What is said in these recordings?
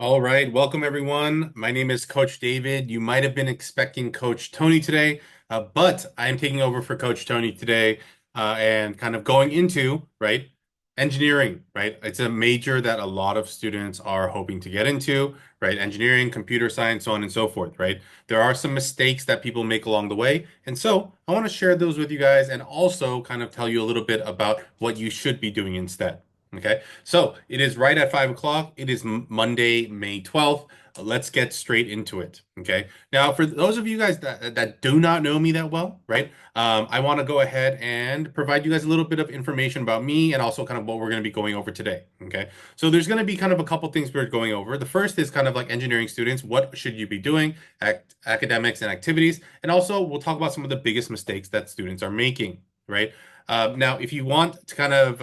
All right, welcome everyone. My name is Coach David. You might have been expecting Coach Tony today, but I'm taking over for Coach Tony today and kind of going into, right, engineering, right? It's a major that a lot of students are hoping to get into, right? Engineering, computer science, so on and so forth, right? There are some mistakes that people make along the way. And so I want to share those with you guys and also kind of tell you a little bit about what you should be doing instead. Okay, so it is right at 5 o'clock. It is Monday, May 12th. Let's get straight into it. Okay, now for those of you guys that do not know me that well, right? I want to go ahead and provide you guys a little bit of information about me and also kind of what we're going to be going over today. Okay, so there's going to be kind of a couple things we're going over. The first is kind of like engineering students, what should you be doing, academics and activities, and also we'll talk about some of the biggest mistakes that students are making, right? Now, if you want to kind of,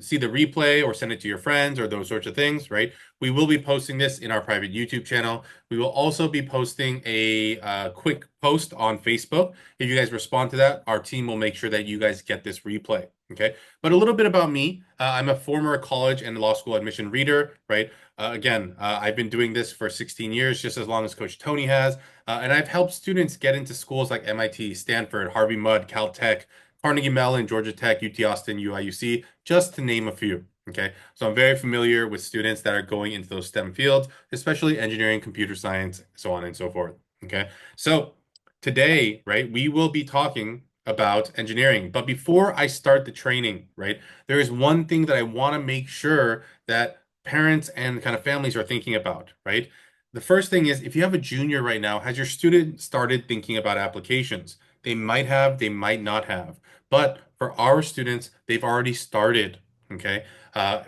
see the replay or send it to your friends or those sorts of things, right? We will be posting this in our private YouTube channel. We will also be posting a quick post on Facebook. If you guys respond to that, our team will make sure that you guys get this replay. Okay. But a little bit about me. I'm a former college and law school admission reader, right? I've been doing this for 16 years, just as long as Coach Tony has. And I've helped students get into schools like MIT, Stanford, Harvey Mudd, Caltech, Carnegie Mellon, Georgia Tech, UT Austin, UIUC, just to name a few. Okay, so I'm very familiar with students that are going into those STEM fields, especially engineering, computer science, so on and so forth. Okay, so today, right, we will be talking about engineering. But before I start the training, right, there is one thing that I want to make sure that parents and kind of families are thinking about, right? The first thing is if you have a junior right now, has your student started thinking about applications? They might have, they might not have. But for our students, they've already started. Okay.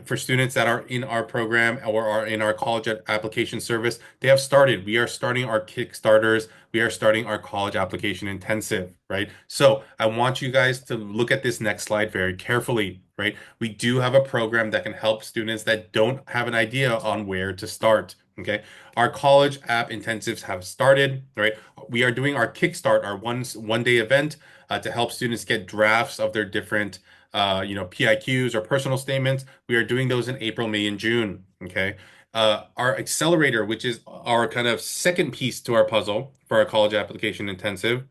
For students that are in our program or are in our college application service, they have started. We are starting our Kickstarters. We are starting our college application intensive, right? So I want you guys to look at this next slide very carefully, right? We do have a program that can help students that don't have an idea on where to start. Okay. Our college app intensives have started, right? We are doing our Kickstart, our one day event to help students get drafts of their different PIQs or personal statements. We are doing those in April, May, and June. Okay. Our accelerator, which is our kind of second piece to our puzzle for our college application intensive,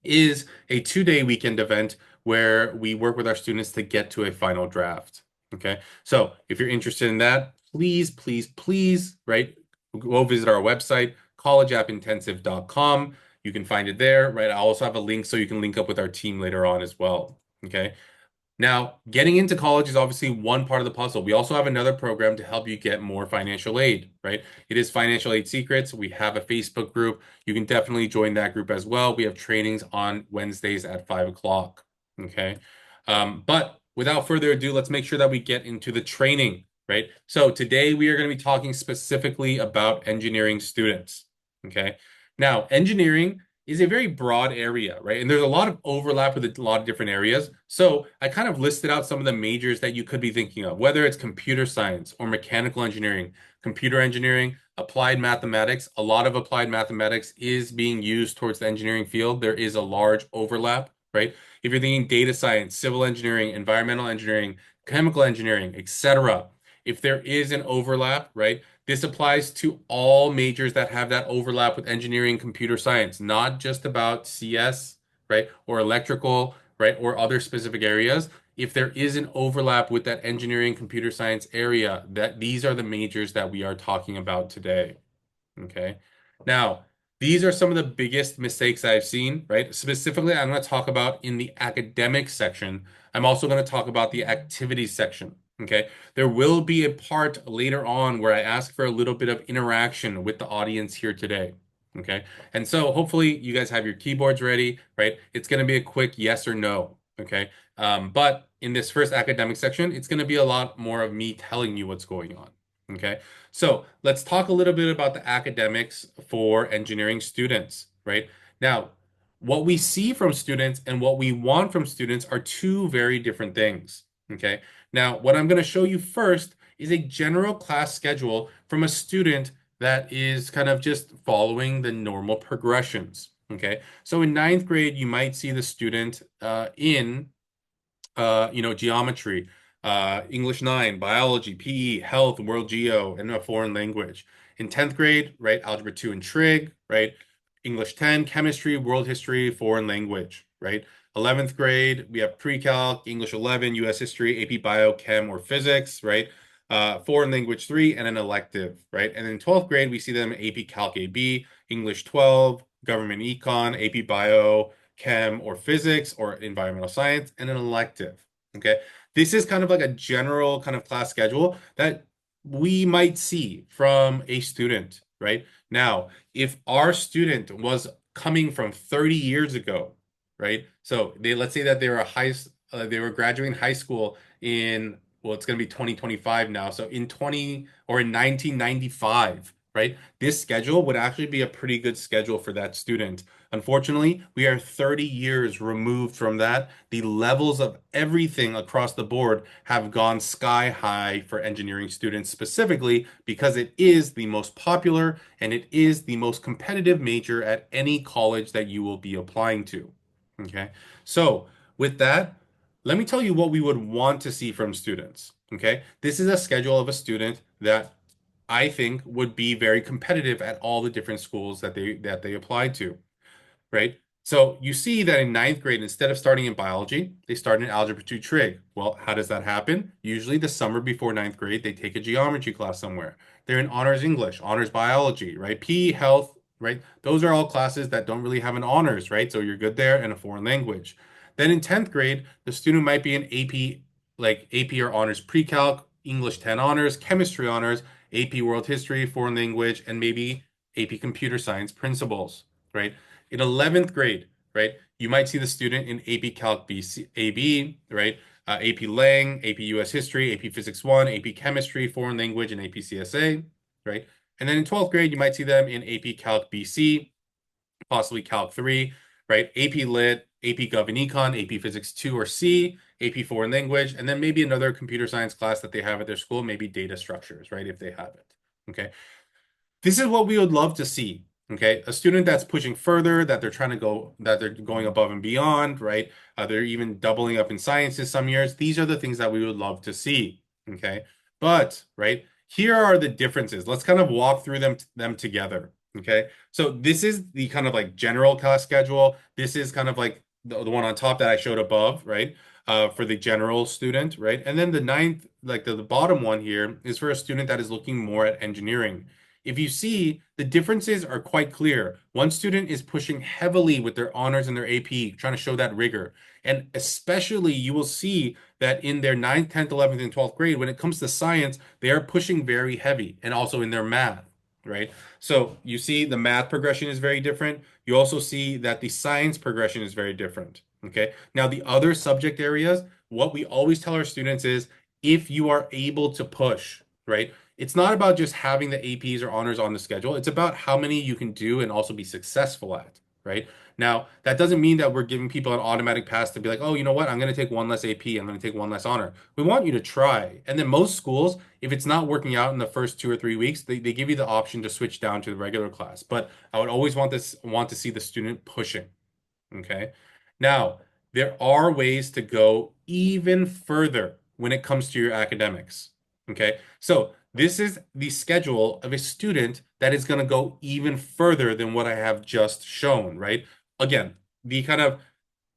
is a 2 day weekend event where we work with our students to get to a final draft. Okay. So if you're interested in that, please, please, please, right, go visit our website, collegeappintensive.com. You can find it there, right? I also have a link so you can link up with our team later on as well. Okay. Now, getting into college is obviously one part of the puzzle. We also have another program to help you get more financial aid, right? It is Financial Aid Secrets. We have a Facebook group. You can definitely join that group as well. We have trainings on Wednesdays at 5 o'clock. Okay. But without further ado, let's make sure that we get into the training, right? So today we are going to be talking specifically about engineering students. Okay. Now, engineering is a very broad area, right? And there's a lot of overlap with a lot of different areas. So I kind of listed out some of the majors that you could be thinking of, whether it's computer science or mechanical engineering, computer engineering, applied mathematics. A lot of applied mathematics is being used towards the engineering field. There is a large overlap, right? If you're thinking data science, civil engineering, environmental engineering, chemical engineering, etc., if there is an overlap, right? This applies to all majors that have that overlap with engineering, computer science, not just about CS, right? Or electrical, right? Or other specific areas. If there is an overlap with that engineering, computer science area, that these are the majors that we are talking about today. Okay. Now, these are some of the biggest mistakes I've seen, right? Specifically, I'm going to talk about in the academic section. I'm also going to talk about the activities section. Okay. There will be a part later on where I ask for a little bit of interaction with the audience here today. Okay. And so hopefully you guys have your keyboards ready, right? It's going to be a quick yes or no. Okay. But in this first academic section, it's going to be a lot more of me telling you what's going on. Okay. So let's talk a little bit about the academics for engineering students, right? Now, what we see from students and what we want from students are two very different things. Okay. Now, what I'm going to show you first is a general class schedule from a student that is kind of just following the normal progressions. Okay. So in ninth grade, you might see the student in geometry. English 9, biology, PE, health, world geo, and a foreign language. In 10th grade, right, algebra 2 and trig, right? English 10, chemistry, world history, foreign language, right? 11th grade, we have pre-calc, English 11, US history, AP bio, chem, or physics, right? Foreign language 3, and an elective, right? And in 12th grade, we see them AP Calc AB, English 12, government econ, AP bio, chem, or physics, or environmental science, and an elective, okay? This is kind of like a general kind of class schedule that we might see from a student, right? Now, if our student was coming from 30 years ago, right? So let's say that they were graduating high school in, well, it's going to be 2025 now. So in 20 or in 1995, right? This schedule would actually be a pretty good schedule for that student. Unfortunately, we are 30 years removed from that. The levels of everything across the board have gone sky high for engineering students specifically because it is the most popular and it is the most competitive major at any college that you will be applying to. Okay. So with that, let me tell you what we would want to see from students. Okay. This is a schedule of a student that I think would be very competitive at all the different schools that they applied to, right? So you see that in ninth grade, instead of starting in biology, they start in algebra 2 trig. Well, how does that happen? Usually the summer before ninth grade, they take a geometry class somewhere. They're in honors English, honors biology, right? PE, health, right? Those are all classes that don't really have an honors, right? So you're good there and a foreign language. Then in 10th grade, the student might be in AP, like AP or honors pre-calc, English 10 honors, chemistry honors, AP world history, foreign language, and maybe AP computer science principles, right? In 11th grade, right, you might see the student in AP Calc BC, AB, right, AP Lang, AP US History, AP Physics 1, AP Chemistry, Foreign Language, and AP CSA, right? And then in 12th grade, you might see them in AP Calc BC, possibly Calc 3, right? AP Lit, AP Gov and Econ, AP Physics 2 or C, AP Foreign Language, and then maybe another computer science class that they have at their school, maybe data structures, right, if they have it. Okay. This is what we would love to see. Okay, a student that's pushing further, that they're going above and beyond, right? They're even doubling up in sciences some years. These are the things that we would love to see. Okay, but right here are the differences. Let's kind of walk through them together. Okay, so this is the kind of like general class schedule. This is kind of like the one on top that I showed above, right? For the general student, right? And then the ninth, like the bottom one here, is for a student that is looking more at engineering. If you see, the differences are quite clear. One student is pushing heavily with their honors and their AP, trying to show that rigor. And especially, you will see that in their 9th, 10th, 11th, and 12th grade, when it comes to science, they are pushing very heavy, and also in their math, right? So you see the math progression is very different. You also see that the science progression is very different. Okay. Now, the other subject areas, what we always tell our students is if you are able to push, right? It's not about just having the APs or honors on the schedule. It's about how many you can do and also be successful at, right? Now, that doesn't mean that we're giving people an automatic pass to be like, oh, you know what? I'm going to take one less AP. I'm going to take one less honor. We want you to try. And then most schools, if it's not working out in the first 2 or 3 weeks, they give you the option to switch down to the regular class. But I would always want to see the student pushing. Okay. Now, there are ways to go even further when it comes to your academics. Okay. So this is the schedule of a student that is going to go even further than what I have just shown, right? Again, the kind of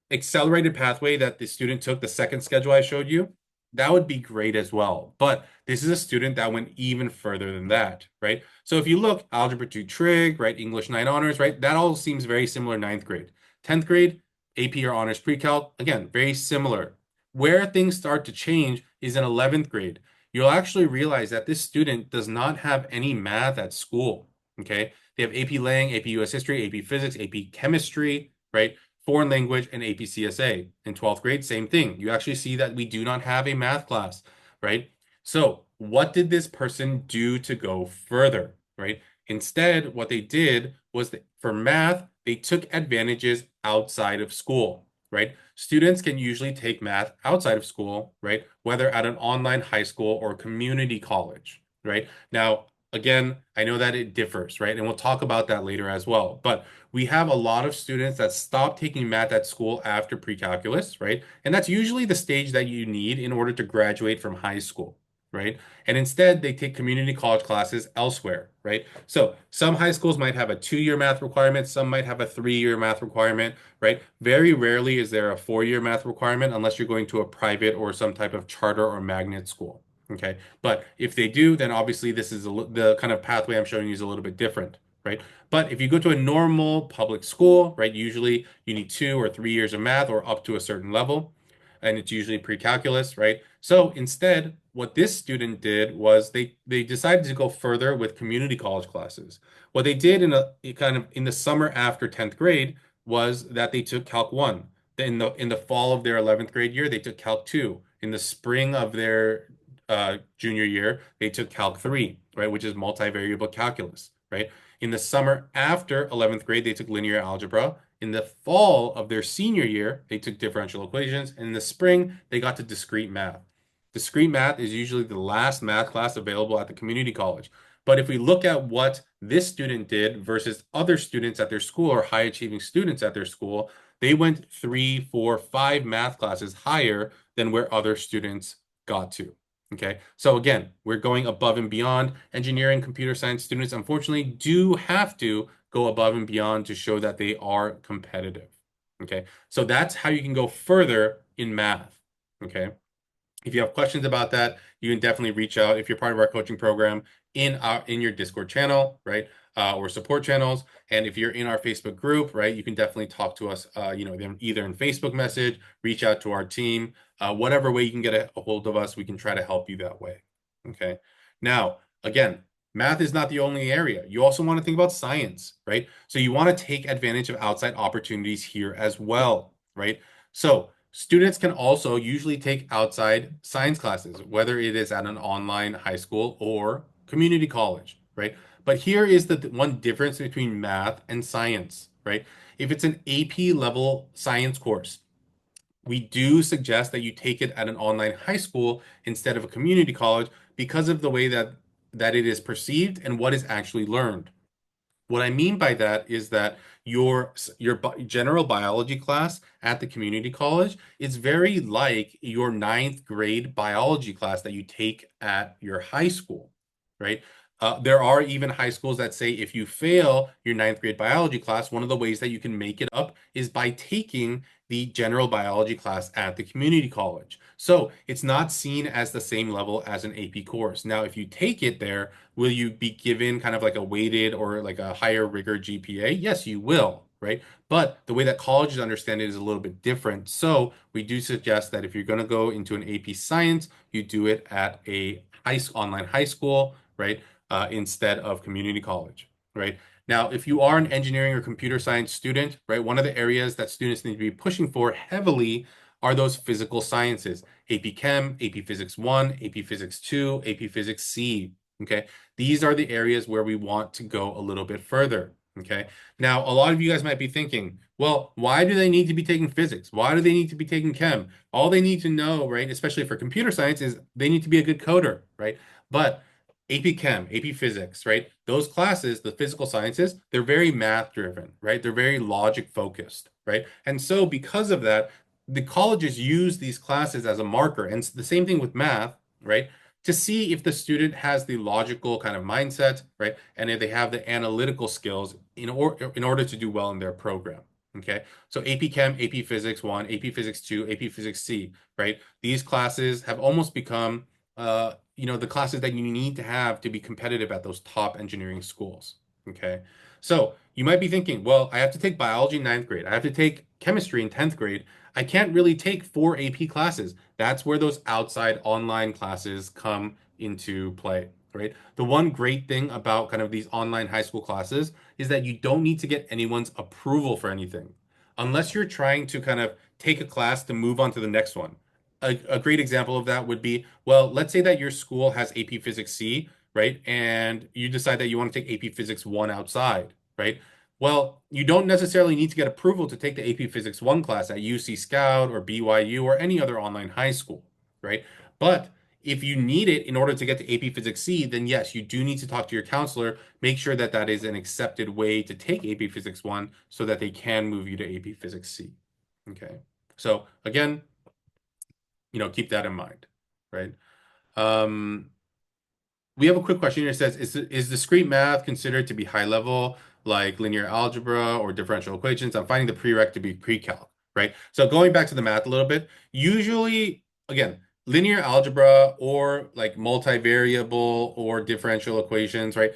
accelerated pathway that the student took, the second schedule I showed you, that would be great as well. But this is a student that went even further than that, right? So if you look, Algebra 2 trig, right? English 9 honors, right? That all seems very similar ninth grade. 10th grade, AP or honors pre-calc, again, very similar. Where things start to change is in 11th grade. You'll actually realize that this student does not have any math at school, okay? They have AP Lang, AP US History, AP Physics, AP Chemistry, right? Foreign language, and AP CSA. In 12th grade, same thing. You actually see that we do not have a math class, right? So what did this person do to go further, right? Instead, what they did was that for math, they took advantages outside of school, right? Students can usually take math outside of school, right? Whether at an online high school or community college, right? Now, again, I know that it differs, right? And we'll talk about that later as well. But we have a lot of students that stop taking math at school after pre-calculus, right? And that's usually the stage that you need in order to graduate from high school, right? And instead, they take community college classes elsewhere, right? So some high schools might have a 2-year math requirement, some might have a 3-year math requirement, right? Very rarely is there a 4-year math requirement unless you're going to a private or some type of charter or magnet school. Okay, but if they do, then obviously this is the kind of pathway I'm showing you is a little bit different, right? But if you go to a normal public school, right, usually you need 2 or 3 years of math or up to a certain level, and it's usually pre-calculus, right? So instead, what this student did was they decided to go further with community college classes. What they did in a kind of in the summer after 10th grade was that they took Calc 1. In the fall of their 11th grade year, they took Calc 2. In the spring of their junior year, they took Calc 3, right, which is multivariable calculus, right? In the summer after 11th grade, they took linear algebra. In the fall of their senior year, they took differential equations. And in the spring, they got to discrete math. Discrete math is usually the last math class available at the community college. But if we look at what this student did versus other students at their school or high achieving students at their school, they went 3, 4, 5 math classes higher than where other students got to. Okay, so again, we're going above and beyond. Engineering, computer science students, unfortunately, do have to go above and beyond to show that they are competitive. Okay, so that's how you can go further in math. Okay, if you have questions about that, you can definitely reach out if you're part of our coaching program in your Discord channel, right? Or support channels. And if you're in our Facebook group, right, you can definitely talk to us, either in Facebook message, reach out to our team, whatever way you can get a hold of us, we can try to help you that way. Okay. Now, again, math is not the only area. You also want to think about science, right? So you want to take advantage of outside opportunities here as well, right? So students can also usually take outside science classes, whether it is at an online high school or community college, right? But here is the one difference between math and science, right? If it's an AP level science course, we do suggest that you take it at an online high school instead of a community college because of the way that it is perceived and what is actually learned. What I mean by that is that your general biology class at the community college is very like your ninth grade biology class that you take at your high school, right? There are even high schools that say if you fail your ninth grade biology class, one of the ways that you can make it up is by taking the general biology class at the community college. So it's not seen as the same level as an AP course. Now, if you take it there, will you be given kind of like a weighted or like a higher rigor GPA? Yes, you will, right? But the way that colleges understand it is a little bit different. So we do suggest that if you're going to go into an AP Science, you do it at a online high school, right? Instead of community college, right? Now, if you are an engineering or computer science student, right, one of the areas that students need to be pushing for heavily are those physical sciences, AP Chem, AP Physics 1, AP Physics 2, AP Physics C, okay? These are the areas where we want to go a little bit further, okay? Now, a lot of you guys might be thinking, well, why do they need to be taking physics? Why do they need to be taking chem? All they need to know, right, especially for computer science, is they need to be a good coder, right? But AP Chem, AP Physics, right? Those classes, the physical sciences, they're very math driven, right? They're very logic focused, right? And so because of that, the colleges use these classes as a marker. And it's the same thing with math, right? To see if the student has the logical kind of mindset, right? And if they have the analytical skills in order to do well in their program. Okay. So AP Chem, AP Physics 1, AP Physics 2, AP Physics C, right? These classes have almost become the classes that you need to have to be competitive at those top engineering schools. Okay. So you might be thinking, well, I have to take biology in ninth grade. I have to take chemistry in 10th grade. I can't really take 4 AP classes. That's where those outside online classes come into play, right? The one great thing about kind of these online high school classes is that you don't need to get anyone's approval for anything. Unless you're trying to kind of take a class to move on to the next one. A great example of that would be, well, let's say that your school has AP Physics C, right? And you decide that you want to take AP Physics 1 outside, right? Well, you don't necessarily need to get approval to take the AP Physics 1 class at UC Scout or BYU or any other online high school, right? But if you need it in order to get to AP Physics C, then yes, you do need to talk to your counselor. Make sure that that is an accepted way to take AP Physics 1 so that they can move you to AP Physics C. Okay. So again, keep that in mind, right? Um, we have a quick question here. It says, is discrete math considered to be high level, like linear algebra or differential equations? I'm finding the prereq to be pre-calc, right? So going back to the math a little bit, usually, again, linear algebra or like multivariable or differential equations, right?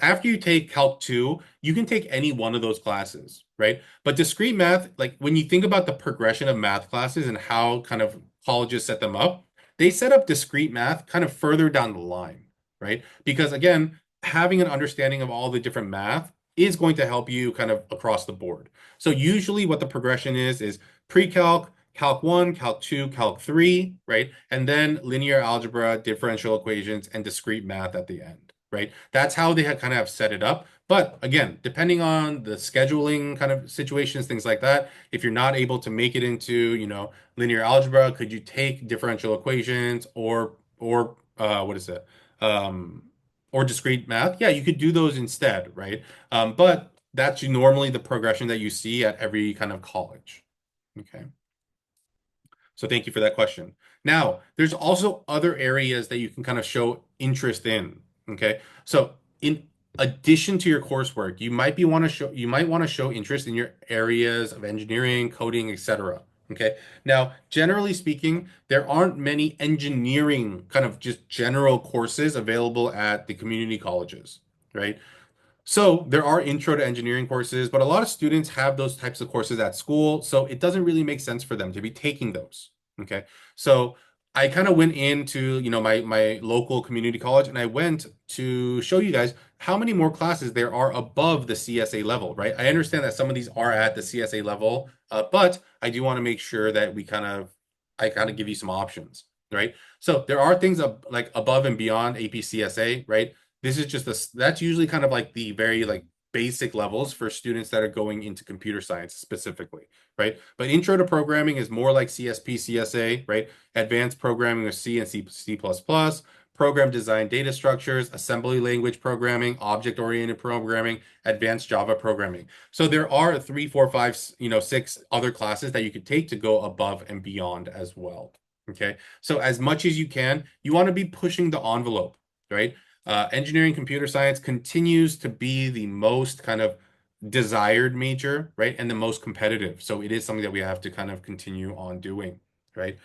After you take Calc 2, you can take any one of those classes, right? But discrete math, like when you think about the progression of math classes and how kind of colleges set them up, they set up discrete math kind of further down the line, right? Because again, having an understanding of all the different math is going to help you kind of across the board. So usually what the progression is pre-calc, calc 1, calc 2, calc 3, right? And then linear algebra, differential equations, and discrete math at the end, right? That's how they kind of have set it up. But again, depending on the scheduling kind of situations, things like that, if you're not able to make it into, linear algebra, could you take differential equations or what is it? Um, or discrete math? Yeah, you could do those instead, right? But that's normally the progression that you see at every kind of college. Okay. So thank you for that question. Now, there's also other areas that you can kind of show interest in. Okay. So in addition to your coursework, you might want to show interest in your areas of engineering, coding, etc. Okay. Now, generally speaking, there aren't many engineering kind of just general courses available at the community colleges, right? So there are intro to engineering courses, but a lot of students have those types of courses at school, so it doesn't really make sense for them to be taking those. Okay. So I kind of went into, my local community college and I went to show you guys how many more classes there are above the CSA level, right? I understand that some of these are at the CSA level, but I do want to make sure that I kind of give you some options, right? So there are things like above and beyond APCSA, right? This is just that's usually kind of like the very like basic levels for students that are going into computer science specifically, right? But intro to programming is more like CSP, CSA, right? Advanced programming with C and C++, program design, data structures, assembly language programming, object-oriented programming, advanced Java programming. So there are 3, 4, 5, 6 other classes that you could take to go above and beyond as well. Okay. So as much as you can, you want to be pushing the envelope, right? Engineering computer science continues to be the most kind of desired major, right? And the most competitive. So it is something that we have to kind of continue on doing, right?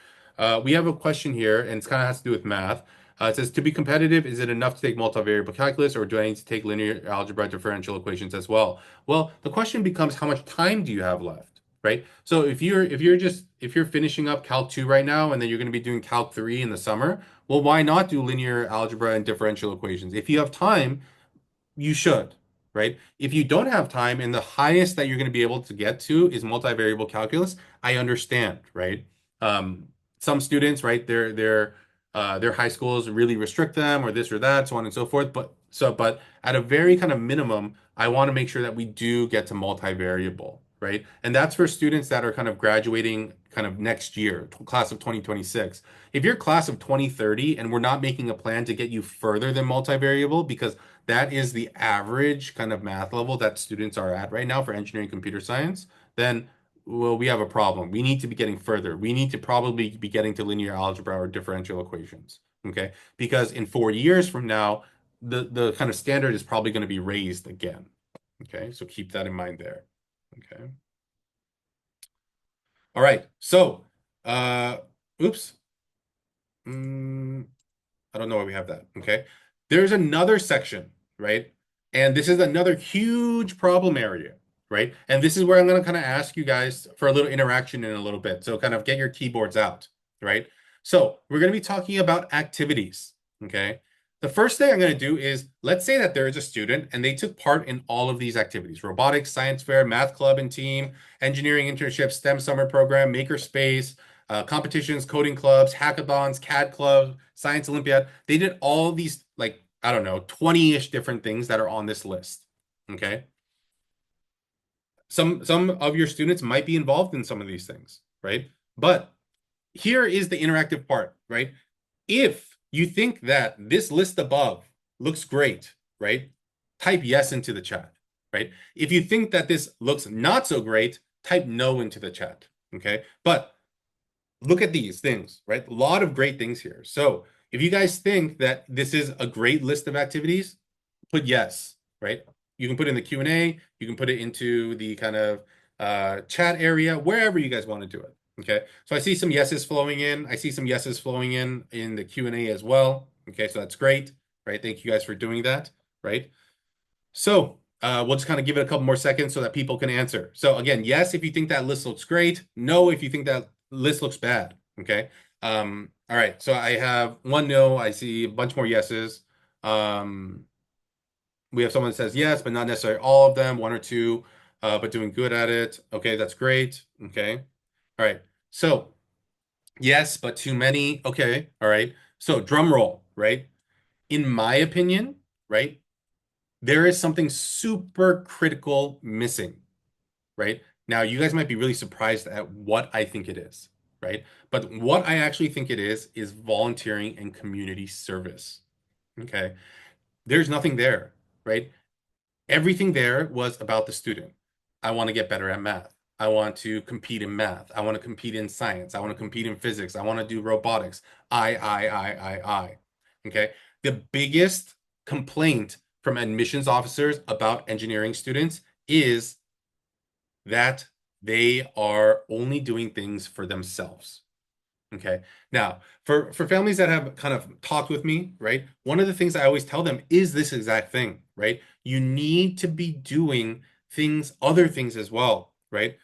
We have a question here, and it kind of has to do with math. It says, to be competitive, is it enough to take multivariable calculus, or do I need to take linear algebra differential equations as well? Well, the question becomes, how much time do you have left, right? So if you're finishing up Calc 2 right now, and then you're going to be doing Calc 3 in the summer, well, why not do linear algebra and differential equations? If you have time, you should, right? If you don't have time and the highest that you're going to be able to get to is multivariable calculus, I understand, right? Um, some students, right, their high schools really restrict them or this or that, so on and so forth. But at a very kind of minimum, I want to make sure that we do get to multivariable, right? And that's for students that are kind of graduating kind of next year, class of 2026. If you're class of 2030 and we're not making a plan to get you further than multivariable because that is the average kind of math level that students are at right now for engineering computer science, then well, we have a problem. We need to be getting further. We need to probably be getting to linear algebra or differential equations. Okay. Because in 4 years from now, the kind of standard is probably going to be raised again. Okay. So keep that in mind there. Okay. All right. So, uh, oops. Mm, I don't know why we have that. Okay. There's another section, right? And this is another huge problem area, right? And this is where I'm going to kind of ask you guys for a little interaction in a little bit. So kind of get your keyboards out, right? So we're going to be talking about activities, okay? The first thing I'm going to do is let's say that there is a student and they took part in all of these activities: robotics, science fair, math club and team, engineering internship, STEM summer program, makerspace, competitions, coding clubs, hackathons, CAD club, science Olympiad. They did all these, like, I don't know, 20-ish different things that are on this list. Okay. Some of your students might be involved in some of these things, right? But here is the interactive part. right? If you think that this list above looks great, right? Type yes into the chat, right? If you think that this looks not so great, type no into the chat, okay? But look at these things, right? A lot of great things here. So if you guys think that this is a great list of activities, put yes, right? You can put it in the Q&A, you can put it into the kind of chat area, wherever you guys want to do it. Okay, so I see some yeses flowing in. I see some yeses flowing in the Q&A as well. Okay, so that's great, right? Thank you guys for doing that, right? So we'll just kind of give it a couple more seconds so that people can answer. So again, yes, if you think that list looks great. No, if you think that list looks bad. Okay. All right. So I have one no. I see a bunch more yeses. Um, we have someone that says yes, but not necessarily all of them, one or two, but doing good at it. Okay, that's great. Okay. All right. So yes, but too many. Okay. All right. So drum roll, right? In my opinion, right? There is something super critical missing, right? Now, you guys might be really surprised at what I think it is, right? But what I actually think it is volunteering and community service. Okay. There's nothing there, right? Everything there was about the student. I want to get better at math. I want to compete in math. I want to compete in science. I want to compete in physics. I want to do robotics. I. Okay. The biggest complaint from admissions officers about engineering students is that they are only doing things for themselves. Okay. Now, for families that have kind of talked with me, right? One of the things I always tell them is this exact thing, right? You need to be doing things, other things as well, right?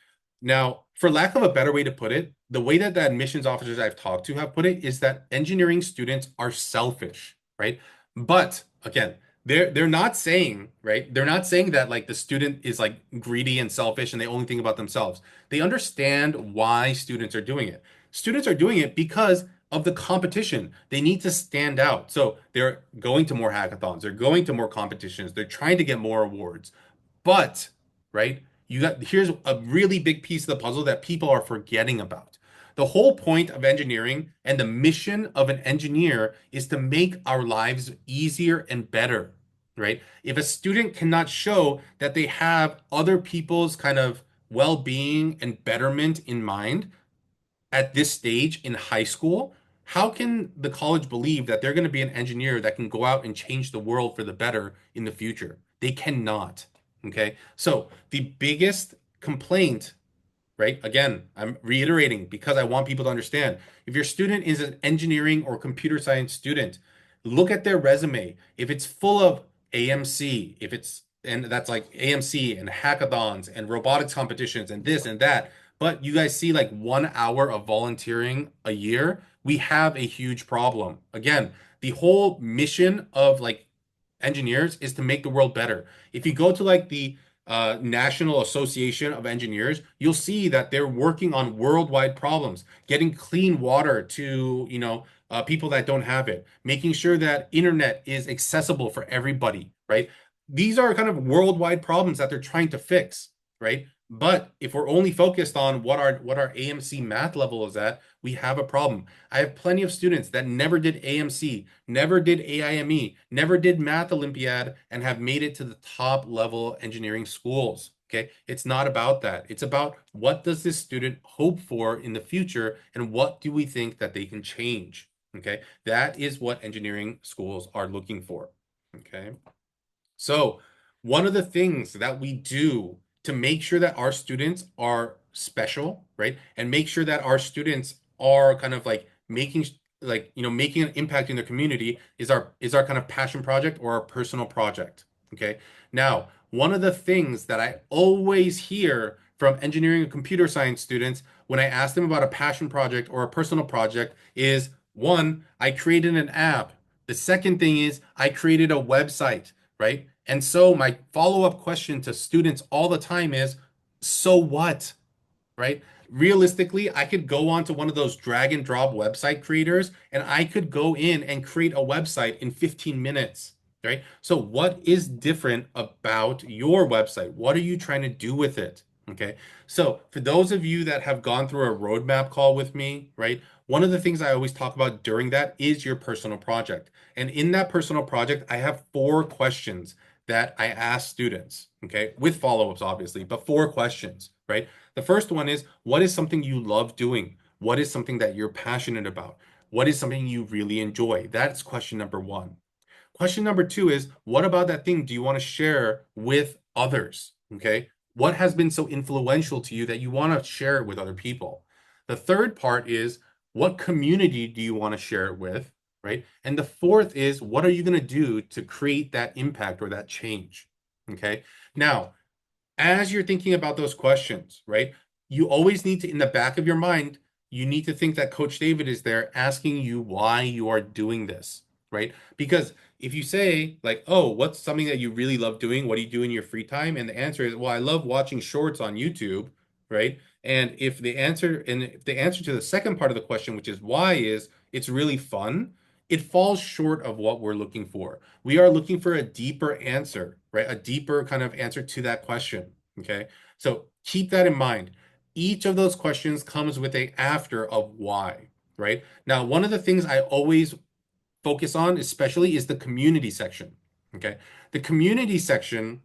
Now, for lack of a better way to put it, the way that the admissions officers I've talked to have put it is that engineering students are selfish, right? But again, they're not saying, right? They're not saying that like the student is like greedy and selfish and they only think about themselves. They understand why students are doing it. Students are doing it because of the competition. They need to stand out. So they're going to more hackathons, they're going to more competitions, they're trying to get more awards. But, right, here's a really big piece of the puzzle that people are forgetting about. The whole point of engineering and the mission of an engineer is to make our lives easier and better, right? If a student cannot show that they have other people's kind of well-being and betterment in mind, at this stage in high school, how can the college believe that they're going to be an engineer that can go out and change the world for the better in the future? They cannot. Okay. So the biggest complaint, right? Again, I'm reiterating because I want people to understand. If your student is an engineering or computer science student, look at their resume. If it's full of AMC, if it's, and that's like AMC and hackathons and robotics competitions and this and that, but you guys see like 1 hour of volunteering a year, we have a huge problem. Again, the whole mission of like engineers is to make the world better. If you go to like the National Association of Engineers, you'll see that they're working on worldwide problems, getting clean water to, people that don't have it, making sure that internet is accessible for everybody, right? These are kind of worldwide problems that they're trying to fix, right? But if we're only focused on what our AMC math level is at, we have a problem. I have plenty of students that never did AMC, never did AIME, never did Math Olympiad, and have made it to the top level engineering schools. Okay. It's not about that. It's about what does this student hope for in the future and what do we think that they can change? Okay. That is what engineering schools are looking for. Okay. So, one of the things that we do to make sure that our students are special, right? And make sure that our students are kind of like making an impact in their community is our kind of passion project or our personal project. Okay. Now, one of the things that I always hear from engineering and computer science students when I ask them about a passion project or a personal project is one, I created an app. The second thing is I created a website, right? And so my follow-up question to students all the time is, so what, right? Realistically, I could go on to one of those drag and drop website creators and I could go in and create a website in 15 minutes, right? So what is different about your website? What are you trying to do with it, Okay. So for those of you that have gone through a roadmap call with me, right? One of the things I always talk about during that is your personal project. And in that personal project, I have 4 questions that I ask students, okay, with follow-ups, obviously, but 4 questions, right? The first one is, what is something you love doing? What is something that you're passionate about? What is something you really enjoy? That's question number 1. Question number 2 is, what about that thing do you want to share with others? Okay. What has been so influential to you that you want to share it with other people? The third part is, what community do you want to share it with? Right. And the fourth is, what are you going to do to create that impact or that change? Okay. Now, as you're thinking about those questions, right, you always need to, in the back of your mind, you need to think that Coach David is there asking you why you are doing this, right? Because if you say, like, oh, what's something that you really love doing? What do you do in your free time? And the answer is, well, I love watching shorts on YouTube, right? And if the answer to the second part of the question, which is why, is it's really fun, it falls short of what we're looking for. We are looking for a deeper answer, right? A deeper kind of answer to that question. Okay. So keep that in mind. Each of those questions comes with a after of why, right? Now, one of the things I always focus on, especially, is the community section. Okay. The community section,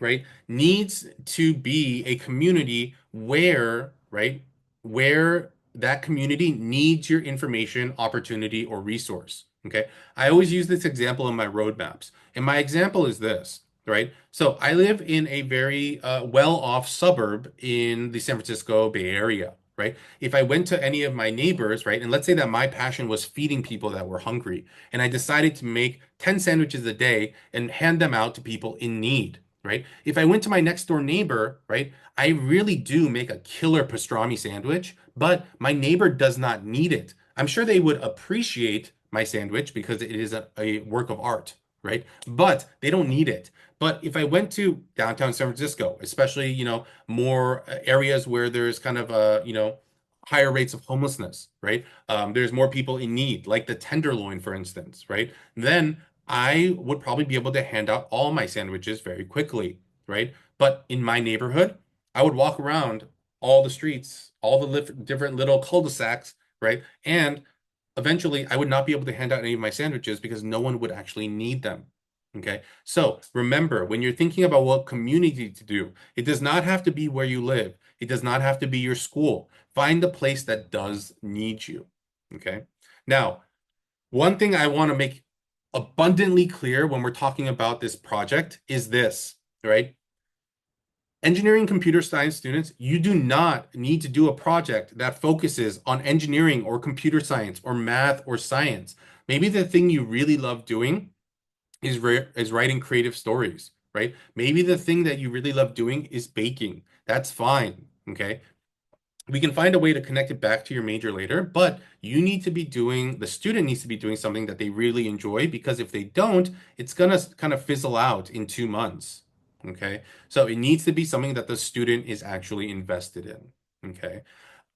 right, needs to be a community where, right, where that community needs your information, opportunity, or resource. Okay. I always use this example in my roadmaps. And my example is this, right? So I live in a very well-off suburb in the San Francisco Bay Area, right? If I went to any of my neighbors, right, and let's say that my passion was feeding people that were hungry, and I decided to make 10 sandwiches a day and hand them out to people in need, right? If I went to my next door neighbor, right, I really do make a killer pastrami sandwich, but my neighbor does not need it. I'm sure they would appreciate my sandwich because it is a work of art, right? But they don't need it. But if I went to downtown San Francisco, especially, more areas where there's kind of higher rates of homelessness, right? There's more people in need, like the Tenderloin, for instance, right? Then I would probably be able to hand out all my sandwiches very quickly, right? But in my neighborhood, I would walk around all the streets, all the different little cul-de-sacs, right? And eventually I would not be able to hand out any of my sandwiches because no one would actually need them. Okay. So remember, when you're thinking about what community to do, it does not have to be where you live. It does not have to be your school. Find the place that does need you. Okay. Now, one thing I want to make abundantly clear when we're talking about this project is this, right? Engineering computer science students, you do not need to do a project that focuses on engineering or computer science or math or science. Maybe the thing you really love doing is writing creative stories, right? Maybe the thing that you really love doing is baking. That's fine, okay? We can find a way to connect it back to your major later, but the student needs to be doing something that they really enjoy, because if they don't, it's gonna kind of fizzle out in 2 months. Okay. So it needs to be something that the student is actually invested in. Okay.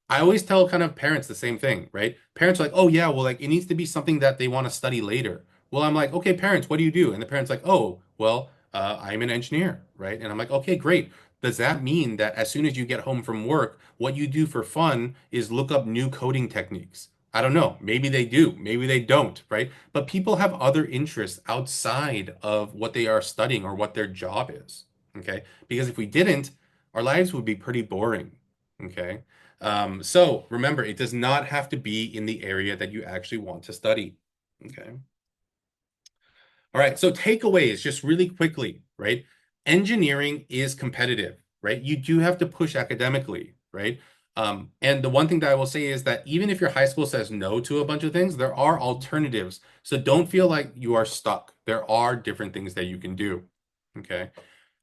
I always tell kind of parents the same thing, right? Parents are like, oh yeah, well, like it needs to be something that they want to study later. Well, I'm like, okay, parents, what do you do? And the parents like, oh, well, I'm an engineer, right? And I'm like, okay, great. Does that mean that as soon as you get home from work, what you do for fun is look up new coding techniques? I don't know. Maybe they do, maybe they don't, right? But people have other interests outside of what they are studying or what their job is, okay? Because if we didn't, our lives would be pretty boring, okay? So remember, it does not have to be in the area that you actually want to study. Okay. All right. So takeaways, just really quickly, right? Engineering is competitive, right? You do have to push academically, right? And the one thing that I will say is that even if your high school says no to a bunch of things, there are alternatives. So don't feel like you are stuck. There are different things that you can do. Okay.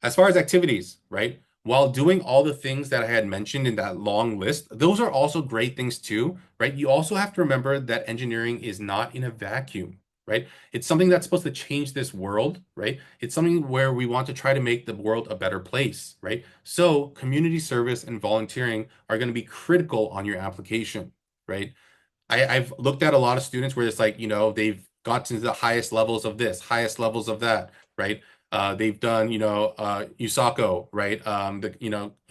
As far as activities, right? While doing all the things that I had mentioned in that long list, those are also great things too, right? You also have to remember that engineering is not in a vacuum, right? It's something that's supposed to change this world, right? It's something where we want to try to make the world a better place, right? So community service and volunteering are going to be critical on your application, right? I've looked at a lot of students where it's like, they've got to the highest levels of this, highest levels of that, right? They've done, USACO, right?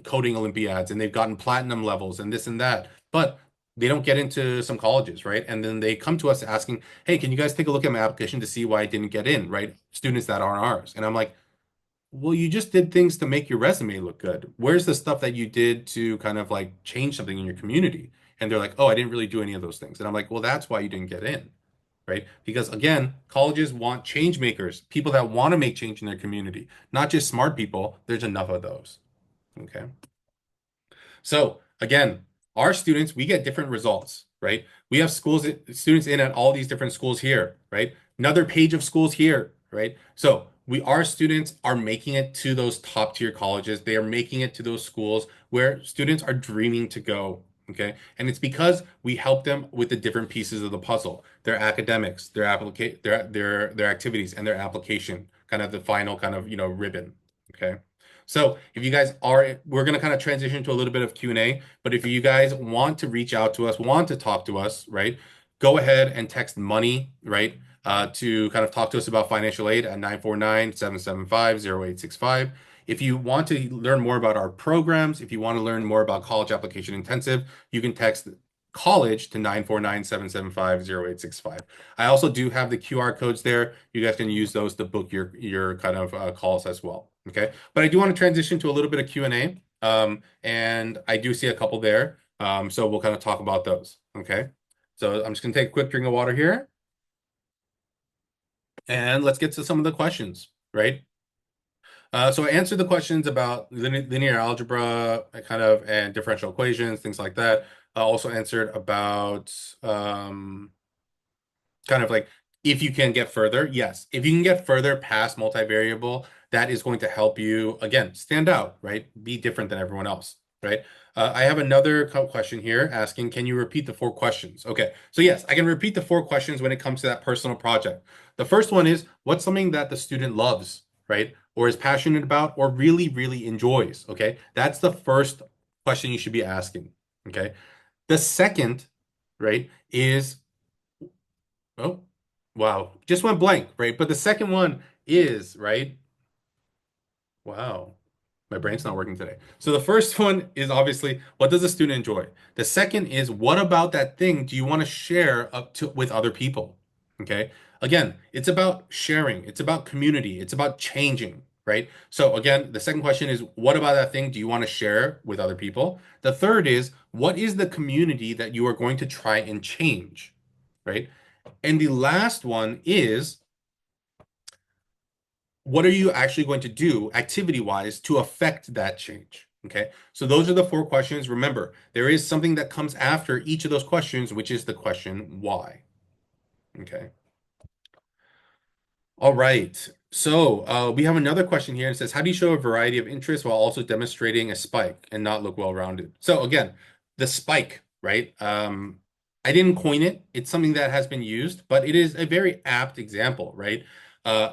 Coding Olympiads, and they've gotten platinum levels and this and that. But they don't get into some colleges, right? And then they come to us asking, hey, can you guys take a look at my application to see why I didn't get in, right? Students that aren't ours. And I'm like, well, you just did things to make your resume look good. Where's the stuff that you did to kind of like change something in your community? And they're like, oh, I didn't really do any of those things. And I'm like, well, that's why you didn't get in, right? Because again, colleges want change makers, people that want to make change in their community, not just smart people. There's enough of those. Okay. So again, our students, we get different results, right? We have students in at all these different schools here, right? Another page of schools here, right? So our students are making it to those top tier colleges. They are making it to those schools where students are dreaming to go. Okay. And it's because we help them with the different pieces of the puzzle, their academics, their activities, and their application, kind of the final kind of, ribbon. Okay. So if you guys are, we're going to kind of transition to a little bit of Q&A, but if you guys want to reach out to us, want to talk to us, right, go ahead and text money, right, to kind of talk to us about financial aid at 949-775-0865. If you want to learn more about our programs, if you want to learn more about College Application Intensive, you can text college to 949-775-0865. I also do have the QR codes there. You guys can use those to book your kind of calls as well. Okay, but I do want to transition to a little bit of Q&A, and I do see a couple there. So we'll kind of talk about those. Okay, so I'm just gonna take a quick drink of water here, and let's get to some of the questions. Right. So I answered the questions about linear algebra, and differential equations, things like that. I also answered about kind of like if you can get further. Yes, if you can get further past multivariable, that is going to help you again stand out, right? Be different than everyone else, right? I have another question here asking, can you repeat the four questions? Okay, so yes, I can repeat the four questions when it comes to that personal project. The first one is, what's something that the student loves, right? Or is passionate about, or really, really enjoys? Okay, that's the first question you should be asking. Okay, the second, right, is oh, wow. Just went blank, right? But the second one is, right? Wow. My brain's not working today. So the first one is obviously, what does a student enjoy? The second is, what about that thing do you want to share up to with other people? Okay. Again, it's about sharing. It's about community. It's about changing, right? So again, the second question is, what about that thing do you want to share with other people? The third is, what is the community that you are going to try and change, right? And the last one is, what are you actually going to do activity-wise to affect that change? Okay, so those are the four questions. Remember, there is something that comes after each of those questions, which is the question why. Okay. All right. So we have another question here. It says, how do you show a variety of interests while also demonstrating a spike and not look well-rounded? So again, the spike, right? I didn't coin it. It's something that has been used, but it is a very apt example, right? Uh,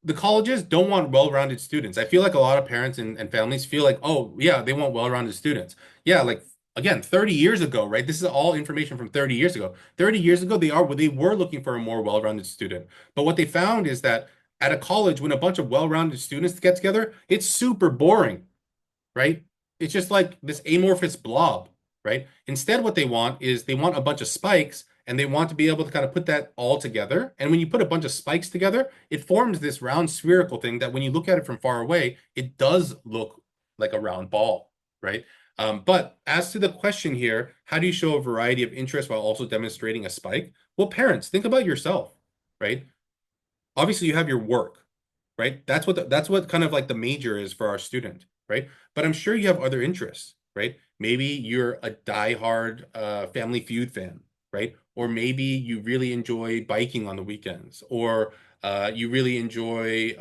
the colleges don't want well-rounded students. I feel like a lot of parents and families feel like, oh, yeah, they want well-rounded students. Yeah, like again, 30 years ago, right? This is all information from 30 years ago. 30 years ago, they were looking for a more well-rounded student. But what they found is that at a college, when a bunch of well-rounded students get together, it's super boring, right? It's just like this amorphous blob, right? Instead, what they want is they want a bunch of spikes and they want to be able to kind of put that all together. And when you put a bunch of spikes together, it forms this round spherical thing that when you look at it from far away, it does look like a round ball, right? But as to the question here, how do you show a variety of interests while also demonstrating a spike? Well, parents, think about yourself, right? Obviously you have your work, right? That's what kind of like the major is for our student, right? But I'm sure you have other interests, right? Maybe you're a diehard Family Feud fan, right? Or maybe you really enjoy biking on the weekends, or you really enjoy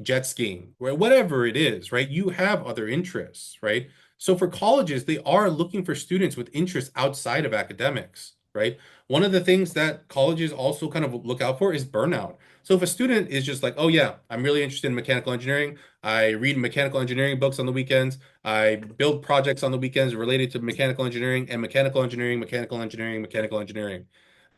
jet skiing, or whatever it is, right? You have other interests, right? So for colleges, they are looking for students with interests outside of academics, right? One of the things that colleges also kind of look out for is burnout. So if a student is just like, oh yeah, I'm really interested in mechanical engineering, I read mechanical engineering books on the weekends, I build projects on the weekends related to mechanical engineering and mechanical engineering, mechanical engineering, mechanical engineering.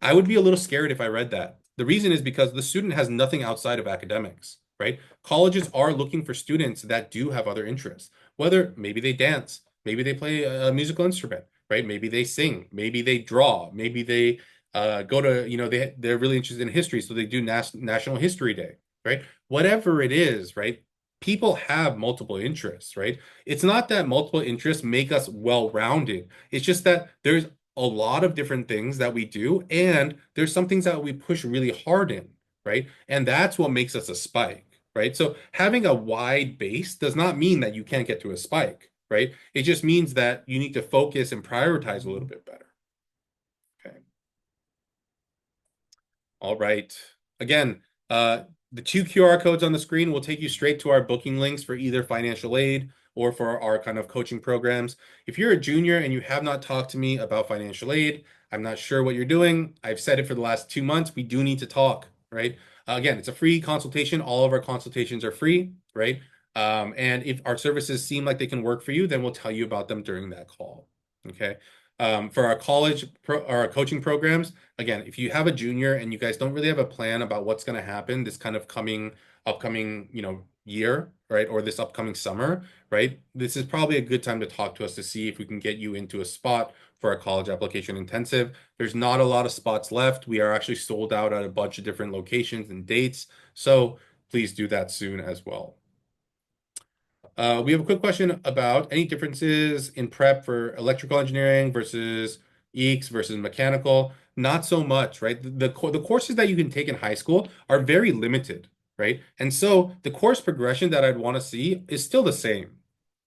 I would be a little scared if I read that. The reason is because the student has nothing outside of academics. right? Colleges are looking for students that do have other interests, whether maybe they dance, maybe they play a musical instrument, right? Maybe they sing, maybe they draw, maybe they go to, they're really interested in history, so they do National History Day, right? Whatever it is, right? People have multiple interests, right? It's not that multiple interests make us well-rounded. It's just that there's a lot of different things that we do, and there's some things that we push really hard in, right? And that's what makes us a spike, right? So having a wide base does not mean that you can't get to a spike, right? It just means that you need to focus and prioritize a little bit better. Okay. All right. Again, the two QR codes on the screen will take you straight to our booking links for either financial aid or for our kind of coaching programs. If you're a junior and you have not talked to me about financial aid, I'm not sure what you're doing. I've said it for the last 2 months. We do need to talk, right? Again, it's a free consultation. All of our consultations are free, right? And if our services seem like they can work for you, then we'll tell you about them during that call. Okay. For our our coaching programs, again, if you have a junior and you guys don't really have a plan about what's going to happen this kind of upcoming, year, right, or this upcoming summer, right, this is probably a good time to talk to us to see if we can get you into a spot for a college application intensive. There's not a lot of spots left. We are actually sold out at a bunch of different locations and dates, so please do that soon as well. We have a quick question about any differences in prep for electrical engineering versus EECS versus mechanical. Not so much, right? The courses that you can take in high school are very limited, right? And so the course progression that I'd want to see is still the same,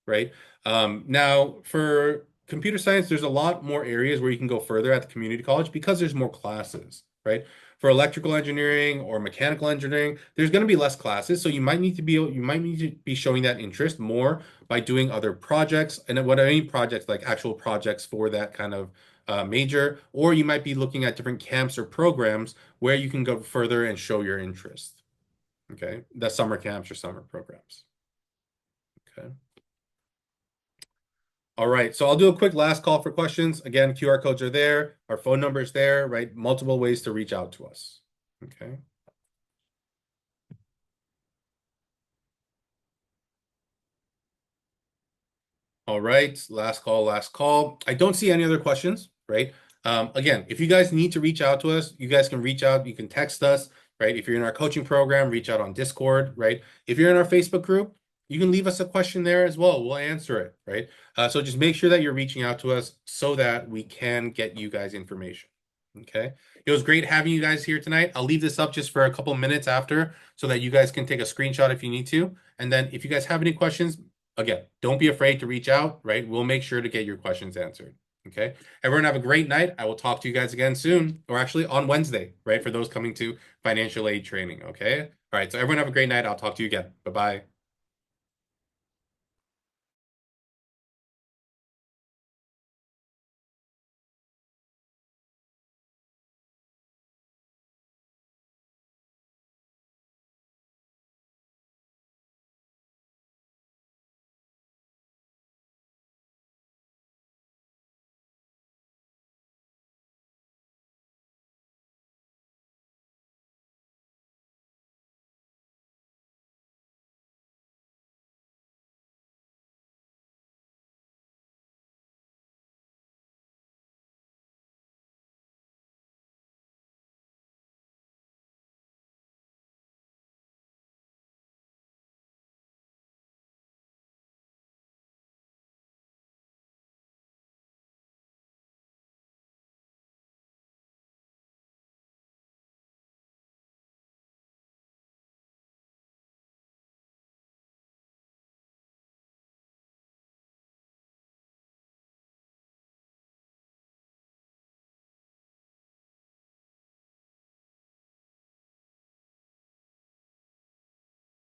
right? Now, for computer science, there's a lot more areas where you can go further at the community college because there's more classes, right? For electrical engineering or mechanical engineering, there's going to be less classes, so you might need to be showing that interest more by doing other projects, and what any projects like actual projects for that kind of major, or you might be looking at different camps or programs where you can go further and show your interest. Okay, the summer camps or summer programs. Okay. All right, so I'll do a quick last call for questions. Again, QR codes are there, our phone number is there, right? Multiple ways to reach out to us. Okay. All right, last call, last call. I don't see any other questions, right? Again, if you guys need to reach out to us, you guys can reach out. You can text us, right? If you're in our coaching program, reach out on Discord, right? If you're in our Facebook group, you can leave us a question there as well. We'll answer it, right? So just make sure that you're reaching out to us so that we can get you guys information. Okay. It was great having you guys here tonight. I'll leave this up just for a couple minutes after so that you guys can take a screenshot if you need to. And then if you guys have any questions, again, don't be afraid to reach out, right? We'll make sure to get your questions answered. Okay. Everyone have a great night. I will talk to you guys again soon, or actually on Wednesday, right? For those coming to financial aid training. Okay. All right. So everyone have a great night. I'll talk to you again. Bye-bye.